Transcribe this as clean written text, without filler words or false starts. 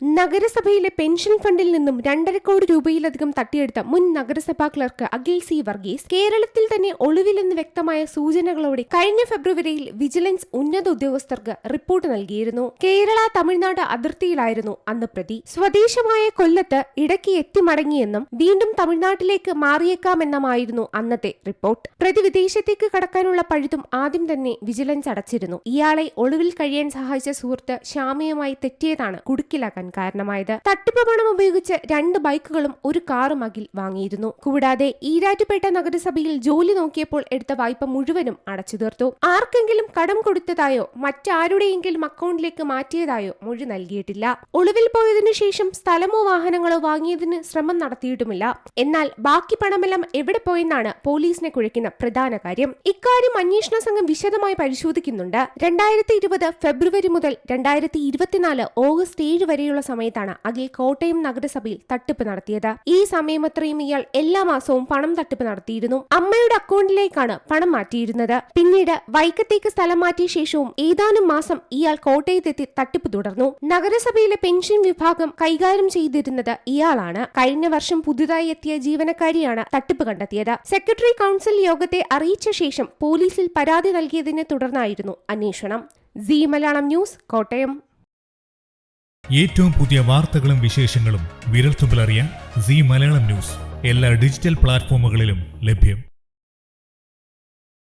നഗരസഭയിലെ പെൻഷൻ ഫണ്ടിൽ നിന്നും 2.5 കോടി രൂപയിലധികം തട്ടിയെടുത്ത മുൻ നഗരസഭാ ക്ലർക്ക് അഖിൽ സി വർഗീസ് കേരളത്തിൽ തന്നെ ഒളിവിലെന്ന് വ്യക്തമായ സൂചനകളോടെ കഴിഞ്ഞ ഫെബ്രുവരിയിൽ വിജിലൻസ് ഉന്നത ഉദ്യോഗസ്ഥർക്ക് റിപ്പോർട്ട് നൽകിയിരുന്നു. കേരള തമിഴ്നാട് അതിർത്തിയിലായിരുന്നു അന്ന് പ്രതി. സ്വദേശമായ കൊല്ലത്ത് ഇടയ്ക്ക് എത്തിമടങ്ങിയെന്നും വീണ്ടും തമിഴ്നാട്ടിലേക്ക് മാറിയേക്കാമെന്നുമായിരുന്നു അന്നത്തെ റിപ്പോർട്ട്. പ്രതി വിദേശത്തേക്ക് കടക്കാനുള്ള പഴുതും ആദ്യം തന്നെ വിജിലൻസ് അടച്ചിരുന്നു. ഇയാളെ ഒളിവിൽ കഴിയാൻ സഹായിച്ച സുഹൃത്ത് ശ്യാമയുമായി തെറ്റിയതാണ് കുടുക്കിലാക്കാൻ കാരണമായത്. തട്ടിപ്പ് പണം ഉപയോഗിച്ച് 2 ബൈക്കുകളും ഒരു കാറും അഖിൽ വാങ്ങിയിരുന്നു. കൂടാതെ ഈരാറ്റുപേട്ട നഗരസഭയിൽ ജോലി നോക്കിയപ്പോൾ എടുത്ത വായ്പ മുഴുവനും അടച്ചു തീർത്തു. ആർക്കെങ്കിലും കടം കൊടുത്തതായോ മറ്റാരുടെയെങ്കിലും അക്കൗണ്ടിലേക്ക് മാറ്റിയതായോ മൊഴി നൽകിയിട്ടില്ല. ഒളിവിൽ പോയതിനു ശേഷം സ്ഥലമോ വാഹനങ്ങളോ വാങ്ങിയതിന് ശ്രമം നടത്തിയിട്ടുമില്ല. എന്നാൽ ബാക്കി പണമെല്ലാം എവിടെ പോയെന്നാണ് പോലീസിനെ കുഴയ്ക്കുന്ന പ്രധാന കാര്യം. ഇക്കാര്യം അന്വേഷണ സംഘം വിശദമായി പരിശോധിക്കുന്നുണ്ട്. 2020 ഫെബ്രുവരി മുതൽ 2024 ഓഗസ്റ്റ് 7 വരെയുള്ള സമയത്താണ് അഖിൽ കോട്ടയം നഗരസഭയിൽ തട്ടിപ്പ് നടത്തിയത്. ഈ സമയമത്രയും ഇയാൾ എല്ലാ മാസവും പണം തട്ടിപ്പ് നടത്തിയിരുന്നു. അമ്മയുടെ അക്കൗണ്ടിലേക്കാണ് പണം മാറ്റിയിരുന്നത്. പിന്നീട് വൈക്കത്തേക്ക് സ്ഥലം മാറ്റിയ ശേഷവും ഏതാനും മാസം ഇയാൾ കോട്ടയത്തെത്തി തട്ടിപ്പ് തുടർന്നു. നഗരസഭയിലെ പെൻഷൻ വിഭാഗം കൈകാര്യം ചെയ്തിരുന്നത് ഇയാളാണ്. കഴിഞ്ഞ വർഷം പുതുതായി എത്തിയ ജീവനക്കാരിയാണ് തട്ടിപ്പ് കണ്ടെത്തിയത്. സെക്രട്ടറി കൗൺസിൽ യോഗത്തെ അറിയിച്ച ശേഷം പോലീസിൽ പരാതി നൽകിയതിനെ തുടർന്നായിരുന്നു അന്വേഷണം. സീ മലയാളം ന്യൂസ്, കോട്ടയം. ഏറ്റവും പുതിയ വാർത്തകളും വിശേഷങ്ങളും വിരൽത്തുമ്പിലറിയാൻ സീ മലയാളം ന്യൂസ് എല്ലാ ഡിജിറ്റൽ പ്ലാറ്റ്ഫോമുകളിലും ലഭ്യം.